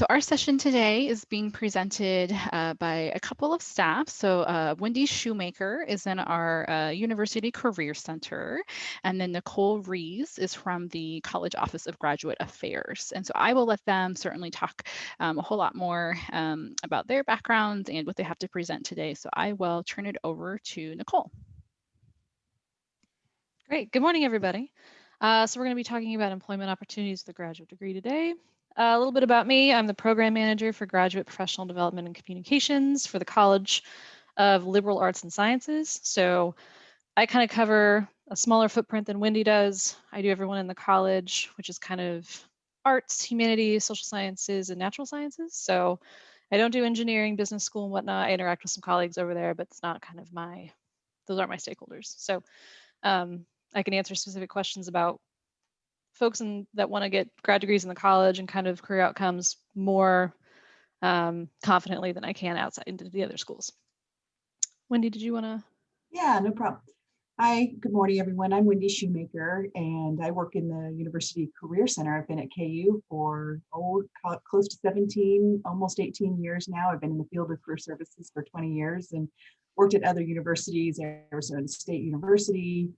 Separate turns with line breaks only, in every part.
So our session today is being presented by a couple of staff. So Wendy Shoemaker is in our University Career Center, and then Nicole Rees is from the College Office of Graduate Affairs. And so I will let them certainly talk a whole lot more about their backgrounds and what they have to present today. So I will turn it over to Nicole.
Great. Good morning, everybody. So we're going to be talking about employment opportunities with a graduate degree today. A little bit about me. I'm the program manager for graduate professional development and communications for the College of Liberal Arts and Sciences. So I kind of cover a smaller footprint than Wendy does. I do everyone in the college, which is kind of arts, humanities, social sciences, and natural sciences. So I don't do engineering, business school, and whatnot. I interact with some colleagues over there, but it's not kind of those aren't my stakeholders. So I can answer specific questions about folks that want to get grad degrees in the college and kind of career outcomes more confidently than I can outside into the other schools. Wendy, did you want to?
Yeah, no problem. Hi, good morning, everyone. I'm Wendy Shoemaker, and I work in the University Career Center. I've been at KU for close to 17, almost 18 years now. I've been in the field of career services for 20 years and worked at other universities, Arizona State University,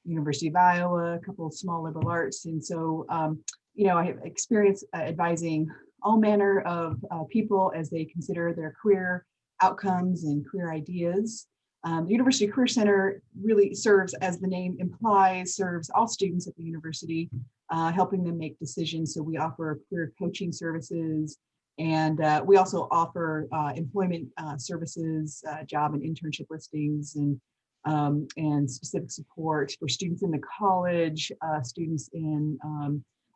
University of Iowa, a couple of small liberal arts. And so, I have experience advising all manner of people as they consider their career outcomes and career ideas. The University Career Center really serves, as the name implies, serves all students at the university, helping them make decisions. So we offer career coaching services, and we also offer employment services, job and internship listings, and specific support for students in the college, students in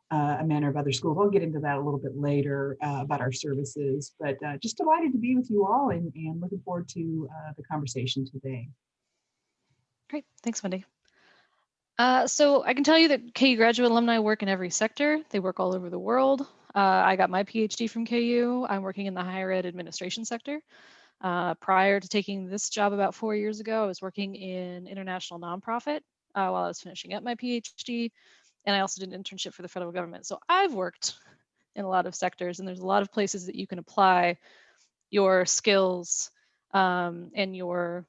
a manner of other schools. I'll get into that a little bit later about our services, but just delighted to be with you all and looking forward to the conversation today.
Great, thanks, Wendy. So I can tell you that KU graduate alumni work in every sector. They work all over the world. I got my PhD from KU. I'm working in the higher ed administration sector. Prior to taking this job about 4 years ago, I was working in international nonprofit while I was finishing up my PhD. And I also did an internship for the federal government. So I've worked in a lot of sectors, and there's a lot of places that you can apply your skills and your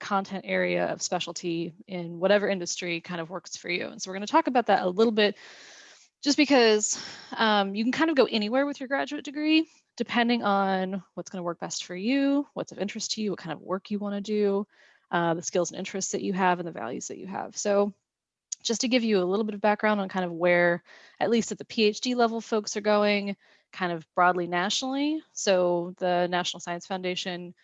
content area of specialty in whatever industry kind of works for you. And so we're going to talk about that a little bit, just because you can kind of go anywhere with your graduate degree, depending on what's going to work best for you, what's of interest to you, what kind of work you want to do, the skills and interests that you have, and the values that you have. So just to give you a little bit of background on kind of where, at least at the PhD level, folks are going kind of broadly nationally. So the National Science Foundation,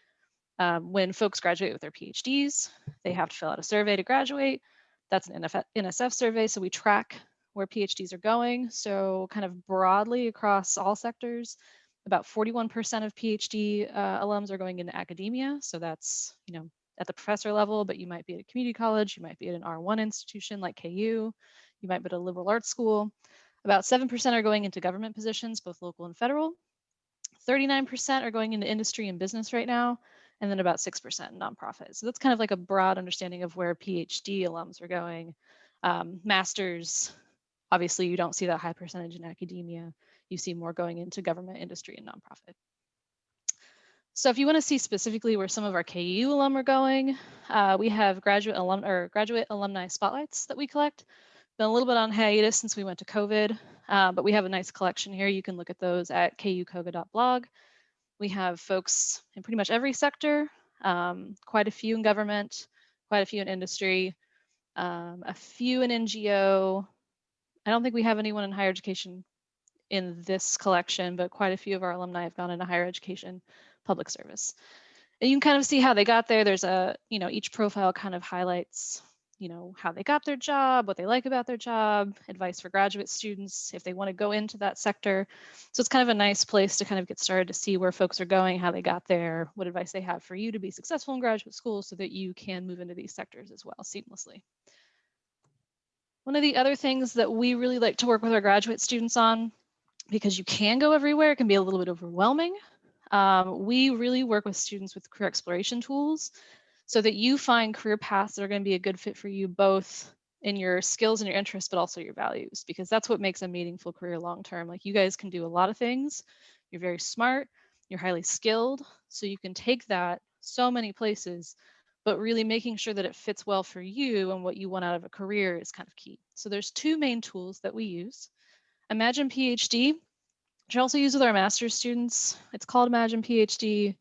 when folks graduate with their PhDs, they have to fill out a survey to graduate. That's an NSF survey, so we track where PhDs are going. So kind of broadly across all sectors, about 41% of PhD alums are going into academia. So that's, at the professor level, but you might be at a community college, you might be at an R1 institution like KU, you might be at a liberal arts school. About 7% are going into government positions, both local and federal. 39% are going into industry and business right now, and then about 6% in nonprofit. So that's kind of like a broad understanding of where PhD alums are going. Masters, obviously you don't see that high percentage in academia. You see more going into government, industry, and nonprofit. So if you want to see specifically where some of our KU alum are going, we have graduate alumni spotlights that we collect. Been a little bit on hiatus since we went to COVID, but we have a nice collection here. You can look at those at kukoga.blog. We have folks in pretty much every sector, quite a few in government, quite a few in industry, a few in NGO. I don't think we have anyone in higher education in this collection, but quite a few of our alumni have gone into higher education, public service. And you can kind of see how they got there. There's each profile kind of highlights, how they got their job, what they like about their job, advice for graduate students if they want to go into that sector. So it's kind of a nice place to kind of get started to see where folks are going, how they got there, what advice they have for you to be successful in graduate school so that you can move into these sectors as well seamlessly. One of the other things that we really like to work with our graduate students on, because you can go everywhere, it can be a little bit overwhelming. We really work with students with career exploration tools so that you find career paths that are going to be a good fit for you, both in your skills and your interests, but also your values, because that's what makes a meaningful career long-term. Like, you guys can do a lot of things. You're very smart, you're highly skilled, so you can take that so many places, but really making sure that it fits well for you and what you want out of a career is kind of key. So there's two main tools that we use. Imagine PhD, which I also use with our master's students. It's called Imagine PhD,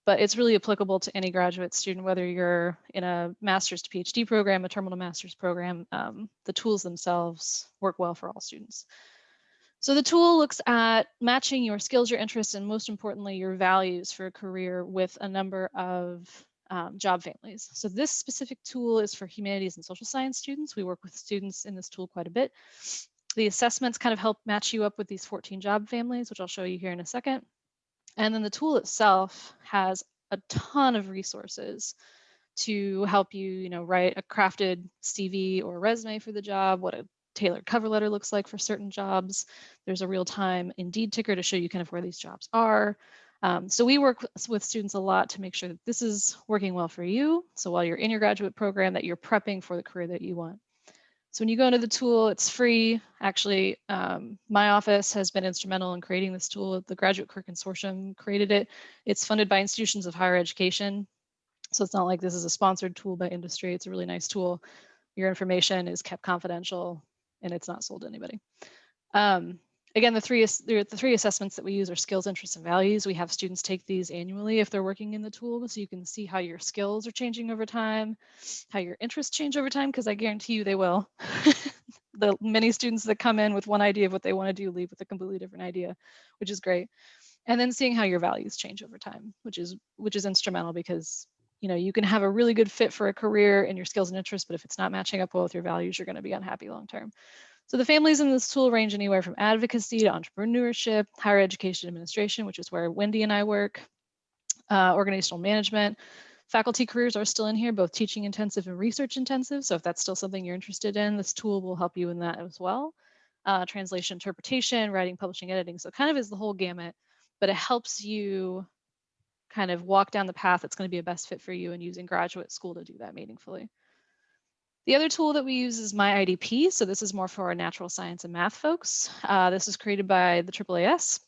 but it's really applicable to any graduate student, whether you're in a master's to PhD program, a terminal master's program. The tools themselves work well for all students. So the tool looks at matching your skills, your interests, and most importantly, your values for a career with a number of job families. So this specific tool is for humanities and social science students. We work with students in this tool quite a bit. The assessments kind of help match you up with these 14 job families, which I'll show you here in a second. And then the tool itself has a ton of resources to help you, write a crafted CV or resume for the job, what a tailored cover letter looks like for certain jobs. There's a real-time Indeed ticker to show you kind of where these jobs are. So we work with students a lot to make sure that this is working well for you. So while you're in your graduate program, that you're prepping for the career that you want. So when you go into the tool, it's free. Actually, my office has been instrumental in creating this tool. The Graduate Career Consortium created it. It's funded by institutions of higher education. So it's not like this is a sponsored tool by industry. It's a really nice tool. Your information is kept confidential and it's not sold to anybody. Again, the three assessments that we use are skills, interests, and values. We have students take these annually if they're working in the tool, so you can see how your skills are changing over time, how your interests change over time, because I guarantee you they will. The many students that come in with one idea of what they want to do leave with a completely different idea, which is great. And then seeing how your values change over time, which is instrumental, because you can have a really good fit for a career in your skills and interests, but if it's not matching up well with your values, you're going to be unhappy long term. So the families in this tool range anywhere from advocacy to entrepreneurship, higher education administration, which is where Wendy and I work, organizational management. Faculty careers are still in here, both teaching intensive and research intensive. So if that's still something you're interested in, this tool will help you in that as well. Translation, interpretation, writing, publishing, editing. So it kind of is the whole gamut, but it helps you kind of walk down the path that's going to be a best fit for you and using graduate school to do that meaningfully. The other tool that we use is My IDP. So this is more for our natural science and math folks. This is created by the AAAS.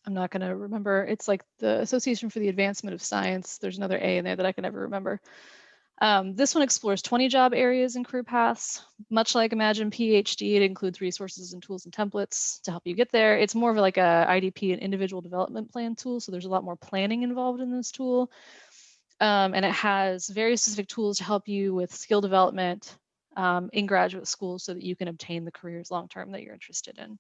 I'm not going to remember. It's like the Association for the Advancement of Science. There's another A in there that I can never remember. This one explores 20 job areas and career paths. Much like Imagine PhD, it includes resources and tools and templates to help you get there. It's more of like a IDP, an individual development plan tool. So there's a lot more planning involved in this tool. And it has very specific tools to help you with skill development in graduate school so that you can obtain the careers long-term that you're interested in.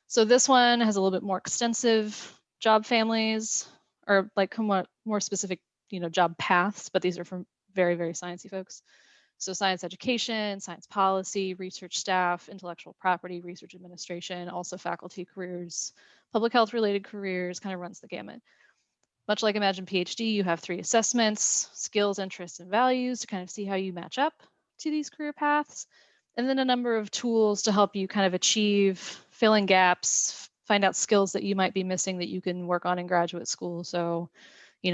So this one has a little bit more extensive job families, or like somewhat more specific, job paths, but these are from very, very sciencey folks. So science education, science policy, research staff, intellectual property, research administration, also faculty careers, public health related careers, kind of runs the gamut. Much like Imagine PhD, you have 3 assessments, skills, interests, and values to kind of see how you match up to these career paths. And then a number of tools to help you kind of achieve, fill in gaps, find out skills that you might be missing that you can work on in graduate school. So,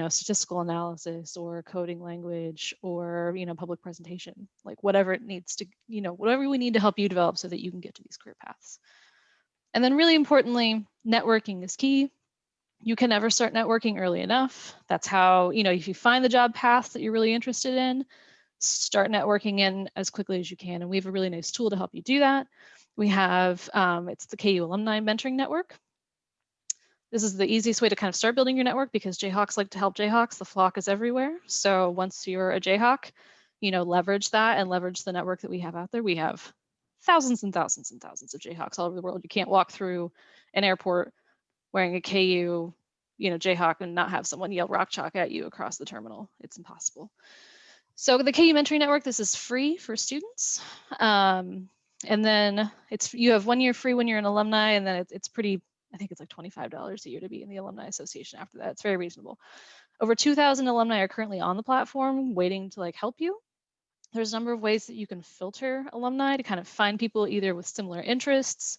statistical analysis or coding language or, public presentation, like whatever it needs to, whatever we need to help you develop so that you can get to these career paths. And then really importantly, networking is key. You can never start networking early enough. That's how, if you find the job path that you're really interested in, start networking in as quickly as you can. And we have a really nice tool to help you do that. We have, it's the KU Alumni Mentoring Network. This is the easiest way to kind of start building your network because Jayhawks like to help Jayhawks. The flock is everywhere. So once you're a Jayhawk, leverage that and leverage the network that we have out there. We have thousands and thousands and thousands of Jayhawks all over the world. You can't walk through an airport wearing a KU, Jayhawk and not have someone yell rock chalk at you across the terminal. It's impossible. So the KU Mentoring Network, this is free for students. And then you have 1 year free when you're an alumni, and then it's pretty, I think it's like $25 a year to be in the Alumni Association after that. It's very reasonable. Over 2,000 alumni are currently on the platform waiting to help you. There's a number of ways that you can filter alumni to kind of find people either with similar interests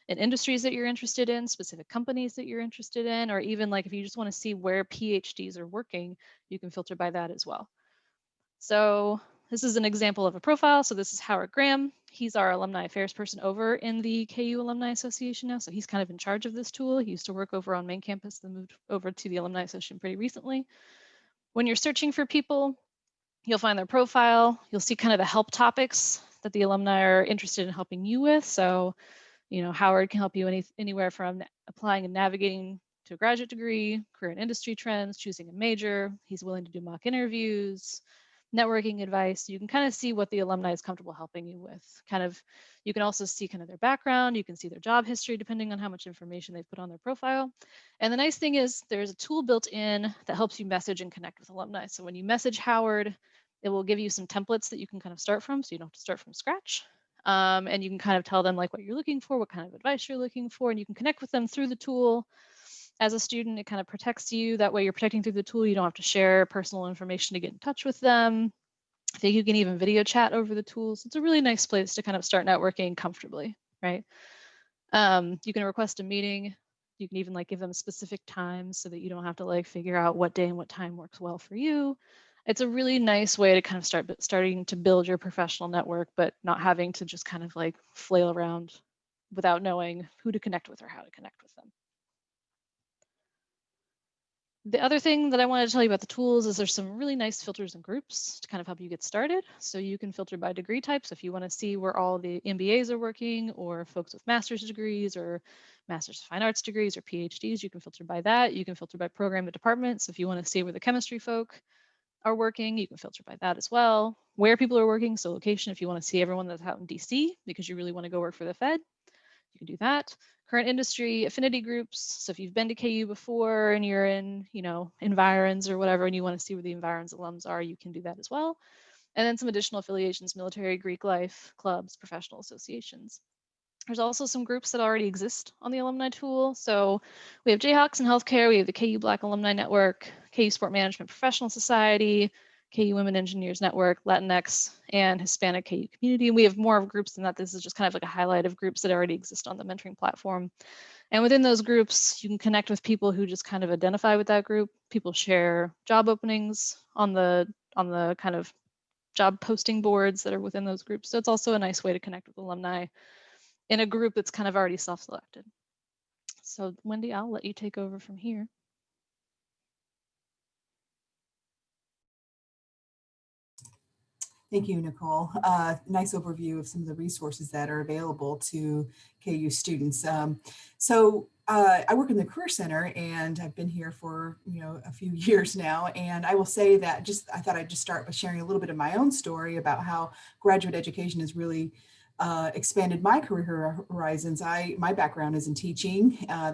in industries that you're interested in, specific companies that you're interested in, or even if you just want to see where PhDs are working, you can filter by that as well. So This is an example of a profile. So this is Howard Graham. He's our alumni affairs person over in the KU Alumni Association now. So he's kind of in charge of this tool. He used to work over on main campus, then moved over to the Alumni Association pretty recently. When you're searching for people, you'll find their profile. You'll see kind of the help topics that the alumni are interested in helping you with. So, Howard can help you anywhere from applying and navigating to a graduate degree, career and industry trends, choosing a major. He's willing to do mock interviews, networking advice. You can kind of see what the alumni is comfortable helping you with. You can also see kind of their background. You can see their job history, depending on how much information they've put on their profile. And the nice thing is there's a tool built in that helps you message and connect with alumni. So when you message Howard, it will give you some templates that you can kind of start from, so you don't have to start from scratch. And you can kind of tell them like what you're looking for, what kind of advice you're looking for, and you can connect with them through the tool. As a student, it kind of protects you. That way you're protecting through the tool. You don't have to share personal information to get in touch with them. I think you can even video chat over the tools. It's a really nice place to kind of start networking comfortably, right? You can request a meeting. You can even like give them specific times so that you don't have to like figure out what day and what time works well for you. It's a really nice way to kind of starting to build your professional network, but not having to just kind of like flail around without knowing who to connect with or how to connect with them. The other thing that I wanted to tell you about the tools is there's some really nice filters and groups to kind of help you get started. So you can filter by degree types if you want to see where all the MBAs are working, or folks with master's degrees or master's of fine arts degrees or PhDs, you can filter by that. You can filter by program and department. So if you want to see where the chemistry folk are working, you can filter by that as well. Where people are working, so location, if you want to see everyone that's out in DC because you really want to go work for the Fed, you can do that. Current industry affinity groups. So if you've been to KU before and you're in, environs or whatever, and you want to see where the environs alums are, you can do that as well. And then some additional affiliations: military, Greek life, clubs, professional associations. There's also some groups that already exist on the alumni tool. So we have Jayhawks in healthcare, we have the KU Black Alumni Network, KU Sport Management Professional Society, KU Women Engineers Network, Latinx, and Hispanic KU Community. And we have more groups than that. This is just kind of like a highlight of groups that already exist on the mentoring platform. And within those groups, you can connect with people who just kind of identify with that group. People share job openings on the kind of job posting boards that are within those groups. So it's also a nice way to connect with alumni in a group that's kind of already self-selected. So Wendy, I'll let you take over from here.
Thank you, Nicole. Nice overview of some of the resources that are available to KU students. I work in the Career Center, and I've been here for a few years now. And I will say that I thought I'd just start by sharing a little bit of my own story about how graduate education has really expanded my career horizons. My background is in teaching. I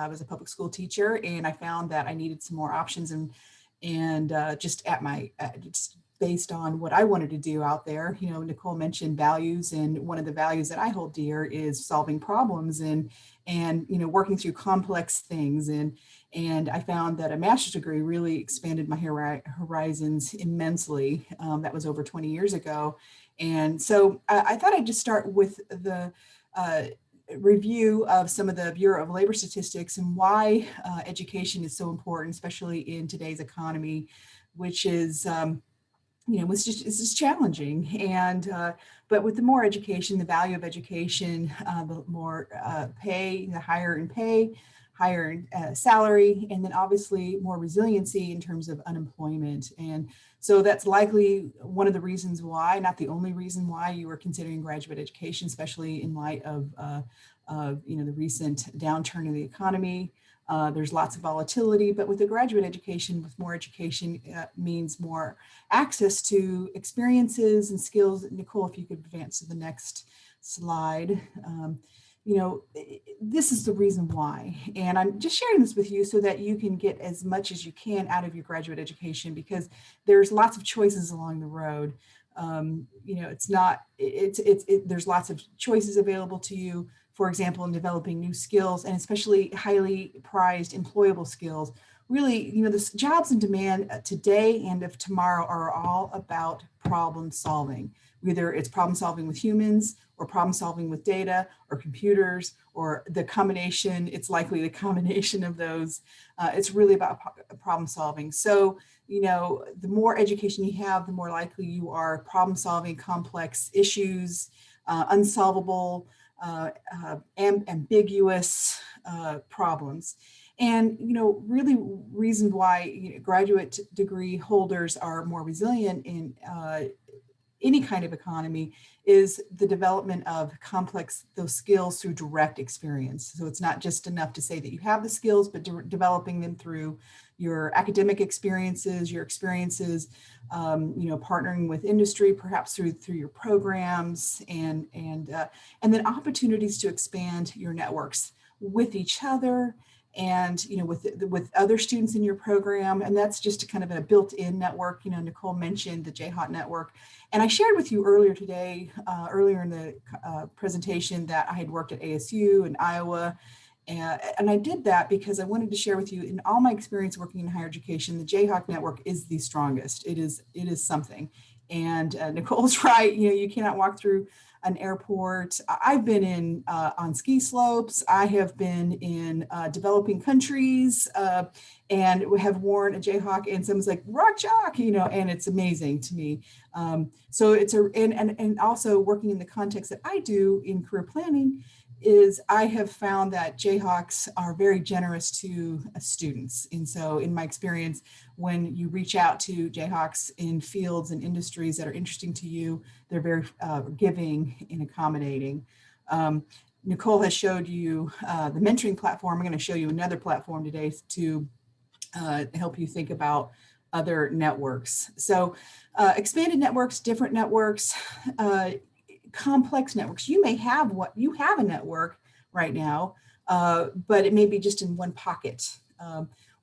was a public school teacher, and I found that I needed some more options and just based on what I wanted to do out there. Nicole mentioned values, and one of the values that I hold dear is solving problems and working through complex things. And I found that a master's degree really expanded my horizons immensely. That was over 20 years ago. And so I thought I'd just start with the review of some of the Bureau of Labor Statistics and why education is so important, especially in today's economy, which is it's just challenging. And but with the more education, the value of education, the more pay, the higher in pay, higher in salary, and then obviously more resiliency in terms of unemployment. And so that's likely one of the reasons why, not the only reason why, you are considering graduate education, especially in light of the recent downturn in the economy. There's lots of volatility, but with a graduate education, with more education means more access to experiences and skills. Nicole, if you could advance to the next slide. This is the reason why. And I'm just sharing this with you so that you can get as much as you can out of your graduate education, because there's lots of choices along the road. There's lots of choices available to you. For example, in developing new skills, and especially highly prized employable skills. Really, the jobs in demand today and of tomorrow are all about problem solving. Whether it's problem solving with humans or problem solving with data or computers or the combination, it's likely the combination of those. It's really about problem solving. So, you know, the more education you have, the more likely you are problem solving complex issues, unsolvable, ambiguous problems. And, you know, really reason why graduate degree holders are more resilient in any kind of economy is the development of those skills through direct experience. So it's not just enough to say that you have the skills, but developing them through your academic experiences, you know, partnering with industry, perhaps through your programs, and then opportunities to expand your networks with each other, and, you know, with other students in your program. And that's just a kind of a built-in network. You know, Nicole mentioned the JHOT network. And I shared with you earlier today, earlier in the presentation, that I had worked at ASU in Iowa. And I did that because I wanted to share with you, in all my experience working in higher education, the JHOT network is the strongest. It is something. And Nicole's right, you know, you cannot walk through an airport. I've been in on ski slopes. I have been in developing countries and have worn a Jayhawk, and someone's like, rock chalk, you know, and it's amazing to me. So it's and also working in the context that I do in career planning, is I have found that Jayhawks are very generous to students. And so in my experience, when you reach out to Jayhawks in fields and industries that are interesting to you, they're very giving and accommodating. Nicole has showed you the mentoring platform. I'm going to show you another platform today to help you think about other networks. So expanded networks, different networks, complex networks. You may have a network right now, but it may be just in one pocket.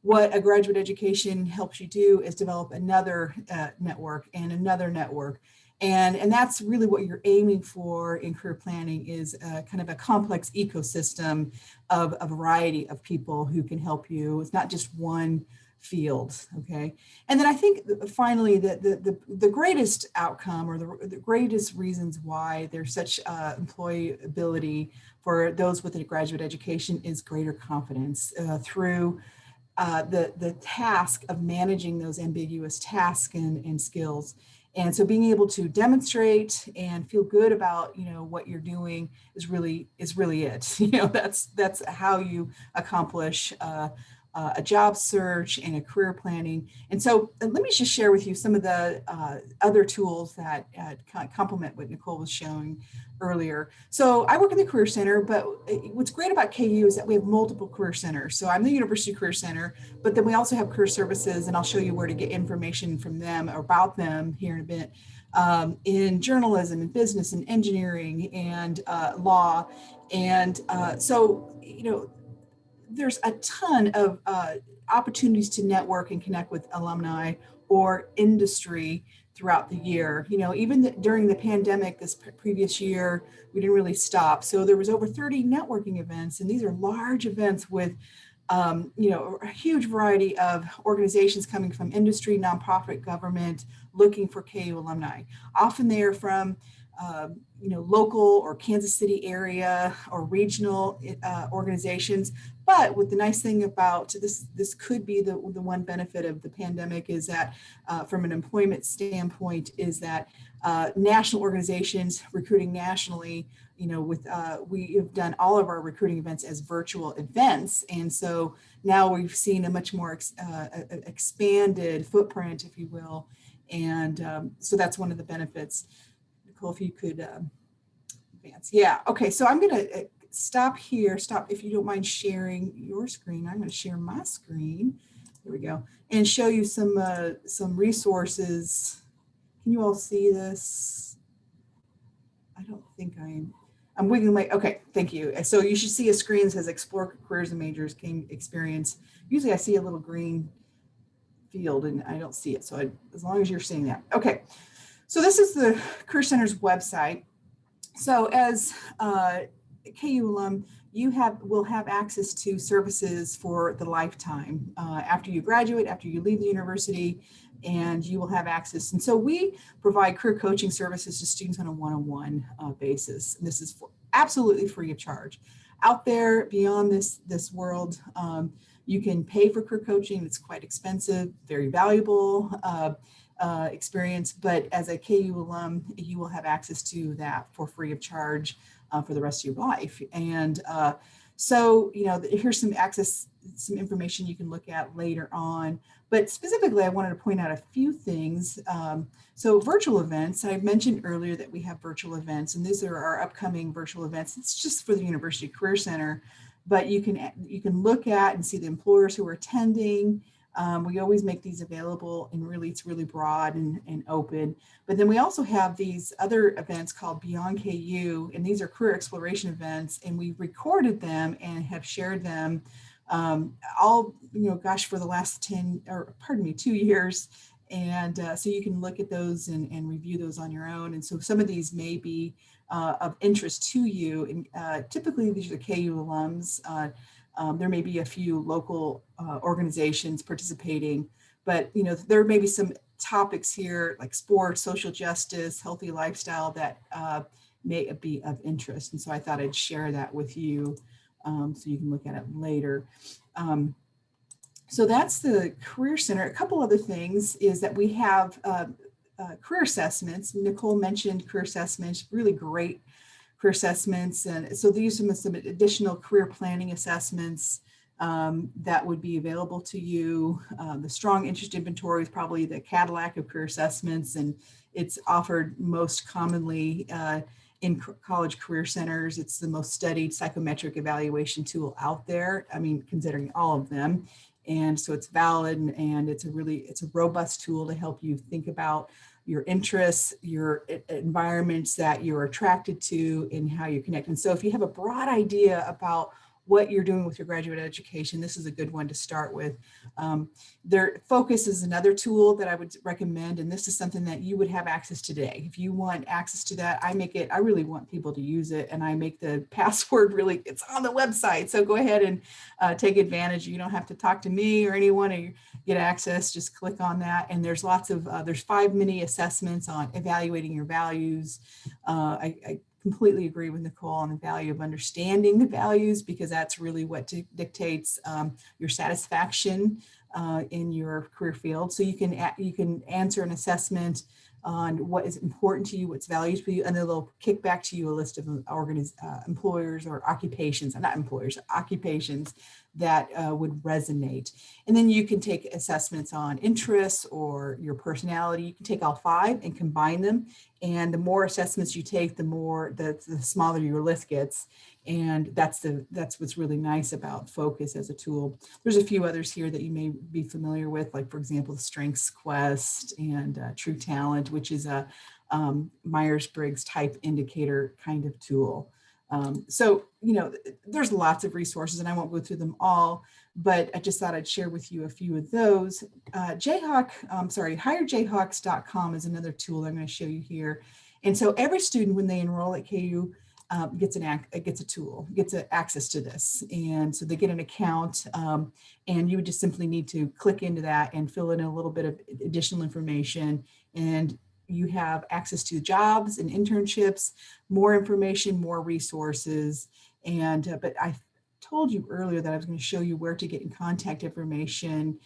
What a graduate education helps you do is develop another network and another network. And that's really what you're aiming for in career planning, is kind of a complex ecosystem of a variety of people who can help you. It's not just one field, okay? And then I think finally that the greatest outcome, or the greatest reasons why there's such employability for those with a graduate education, is greater confidence through the task of managing those ambiguous tasks and skills. And so being able to demonstrate and feel good about, you know, what you're doing is really it. You know, that's how you accomplish a job search and a career planning. And so let me just share with you some of the other tools that complement what Nicole was showing earlier. So I work in the Career Center, but what's great about KU is that we have multiple career centers. So I'm the University Career Center, but then we also have career services, and I'll show you where to get information from them or about them here in a bit, in journalism and business and engineering and law. And so, you know, there's a ton of opportunities to network and connect with alumni or industry throughout the year. You know, even during the pandemic this previous year, we didn't really stop. So there was over 30 networking events, and these are large events with you know, a huge variety of organizations coming from industry, nonprofit, government, looking for KU alumni. Often they are from you know, local or Kansas City area or regional organizations. But what the nice thing about this could be the one benefit of the pandemic is that from an employment standpoint, is that national organizations recruiting nationally, you know, with we have done all of our recruiting events as virtual events. And so now we've seen a much more expanded footprint, if you will. And so that's one of the benefits. Nicole, if you could advance. Yeah, okay, so I'm gonna stop here, if you don't mind sharing your screen. I'm gonna share my screen. There we go. And show you some resources. Can you all see this? I don't think I'm wiggling my, okay, thank you. So you should see a screen that says Explore Careers and Majors Gain Experience. Usually I see a little green field and I don't see it. So as long as you're seeing that. Okay, so this is the Career Center's website. So as KU alum, you will have access to services for the lifetime after you graduate, after you leave the university. and you will have access. And so we provide career coaching services to students on a one-on-one basis. And this is absolutely free of charge. Out there beyond this world, you can pay for career coaching. It's quite expensive, very valuable experience, but as a KU alum, you will have access to that for free of charge for the rest of your life. And so, here's some information you can look at later on. But specifically, I wanted to point out a few things. So virtual events, I mentioned earlier that we have virtual events, and these are our upcoming virtual events. It's just for the University Career Center, but you can look at and see the employers who are attending. We always make these available, and really it's really broad and open. But then we also have these other events called Beyond KU, and these are career exploration events, and we recorded them and have shared them all, for the last 2 years. And so you can look at those and review those on your own. And so some of these may be of interest to you. And typically these are the KU alums. There may be a few local organizations participating, but there may be some topics here like sports, social justice, healthy lifestyle that may be of interest. And so I thought I'd share that with you so you can look at it later. So that's the Career Center. A couple other things is that we have career assessments. Nicole mentioned career assessments, really great career assessments. And so these are some additional career planning assessments that would be available to you. The Strong Interest Inventory is probably the Cadillac of career assessments, and it's offered most commonly in college career centers. It's the most studied psychometric evaluation tool out there. I mean, considering all of them. And so it's valid, and it's a robust tool to help you think about your interests, your environments that you're attracted to, and how you connect. And so if you have a broad idea about what you're doing with your graduate education, this is a good one to start with. Their Focus is another tool that I would recommend, and this is something that you would have access to today. If you want access to that, I really want people to use it, and I make the password it's on the website. So go ahead and take advantage. You don't have to talk to me or anyone to get access, just click on that. And there's lots of, there's 5 mini assessments on evaluating your values. I completely agree with Nicole on the value of understanding the values, because that's really what dictates your satisfaction in your career field. So you can answer an assessment on what is important to you, what's values for you, and then they'll kick back to you a list of employers or occupations, not employers, occupations that would resonate. And then you can take assessments on interests or your personality. You can take all 5 and combine them. And the more assessments you take, the smaller your list gets. And that's what's really nice about Focus as a tool. There's a few others here that you may be familiar with, like, for example, the Strengths Quest and True Talent, which is a Myers-Briggs type indicator kind of tool. So, there's lots of resources, and I won't go through them all, but I just thought I'd share with you a few of those. HireJayhawks.com is another tool I'm going to show you here. And so every student, when they enroll at KU, gets a tool, gets access to this. And so they get an account, and you would just simply need to click into that and fill in a little bit of additional information, and you have access to jobs and internships, more information, more resources. And but I told you earlier that I was going to show you where to get in contact information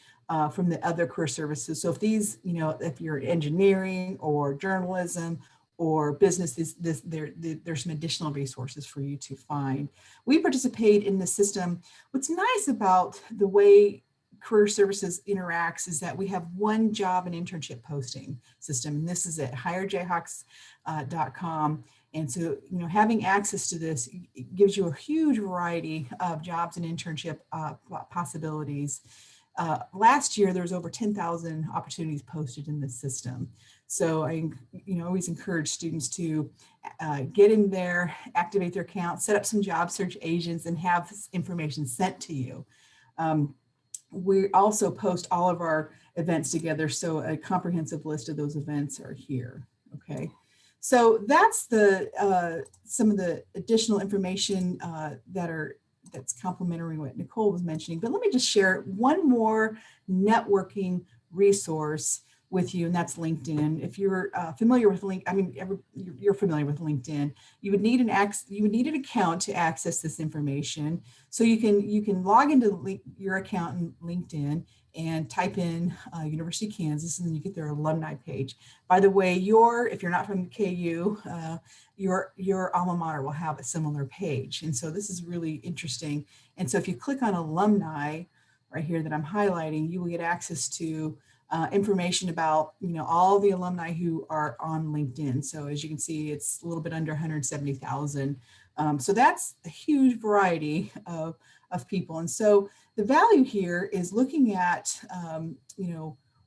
from the other career services. So if these, if you're engineering or journalism or business, there's some additional resources for you to find. We participate in the system. What's nice about the way Career Services interacts is that we have one job and internship posting system, and this is at HireJayhawks.com. And so, having access to this gives you a huge variety of jobs and internship possibilities. Last year, there was over 10,000 opportunities posted in this system. So I, always encourage students to get in there, activate their account, set up some job search agents, and have information sent to you. We also post all of our events together, so a comprehensive list of those events are here. Okay, so that's some of the additional information that's complementary what Nicole was mentioning. But let me just share one more networking resource with you, and that's LinkedIn. If you're familiar with you're familiar with LinkedIn. You would need an account to access this information. So you can log into your account in LinkedIn and type in University of Kansas, and then you get their alumni page. By the way, if you're not from KU, your alma mater will have a similar page, and so this is really interesting. And so if you click on alumni right here that I'm highlighting, you will get access to information about all the alumni who are on LinkedIn. So as you can see, it's a little bit under 170,000. So that's a huge variety of people. And so the value here is looking at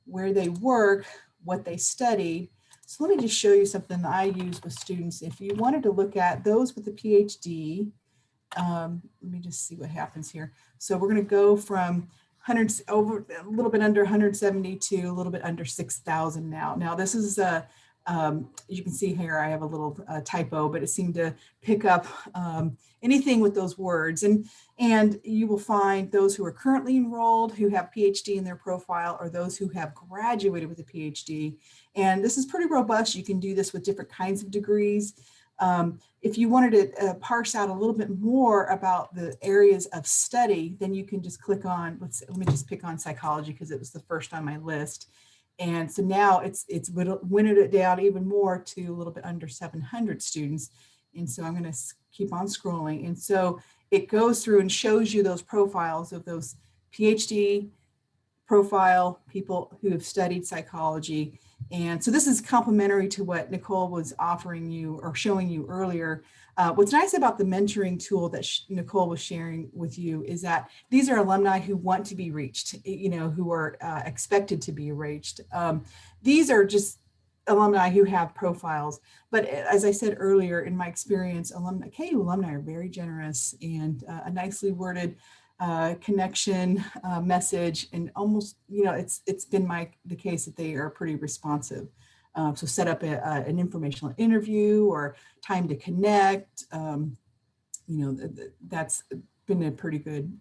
where they work, what they studied. So let me just show you something that I use with students. If you wanted to look at those with a PhD, let me just see what happens here. So we're going to go from a little bit under 170 to a little bit under 6,000 now. Now this is you can see here I have a little typo, but it seemed to pick up anything with those words. And you will find those who are currently enrolled, who have PhD in their profile, or those who have graduated with a PhD. And this is pretty robust. You can do this with different kinds of degrees. If you wanted to parse out a little bit more about the areas of study, then you can just click on, let me just pick on psychology because it was the first on my list. And so now it's winnowed it down even more to a little bit under 700 students. And so I'm going to keep on scrolling. And so it goes through and shows you those profiles of those PhD profile people who have studied psychology. And so this is complementary to what Nicole was offering you or showing you earlier. What's nice about the mentoring tool that Nicole was sharing with you is that these are alumni who want to be reached, who are expected to be reached. These are just alumni who have profiles. But as I said earlier, in my experience, KU alumni are very generous, and a nicely worded connection message, and almost, it's been the case that they are pretty responsive. So set up an informational interview or time to connect. That's been a pretty good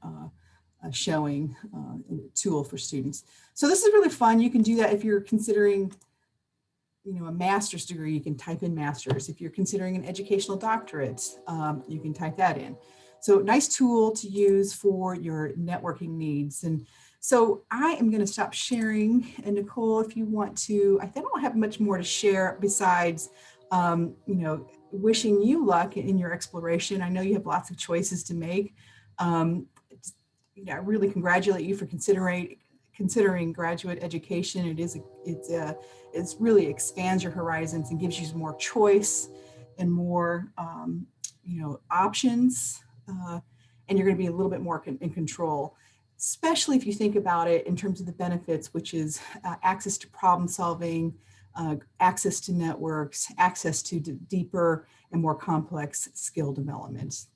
showing tool for students. So this is really fun. You can do that if you're considering a master's degree. You can type in master's. If you're considering an educational doctorate, you can type that in. So nice tool to use for your networking needs. And so I am going to stop sharing. And Nicole, if you want to, I don't have much more to share besides, wishing you luck in your exploration. I know you have lots of choices to make. I really congratulate you for considering graduate education. It really expands your horizons and gives you more choice and more, options. And you're going to be a little bit more in control, especially if you think about it in terms of the benefits, which is access to problem solving, access to networks, access to deeper and more complex skill development.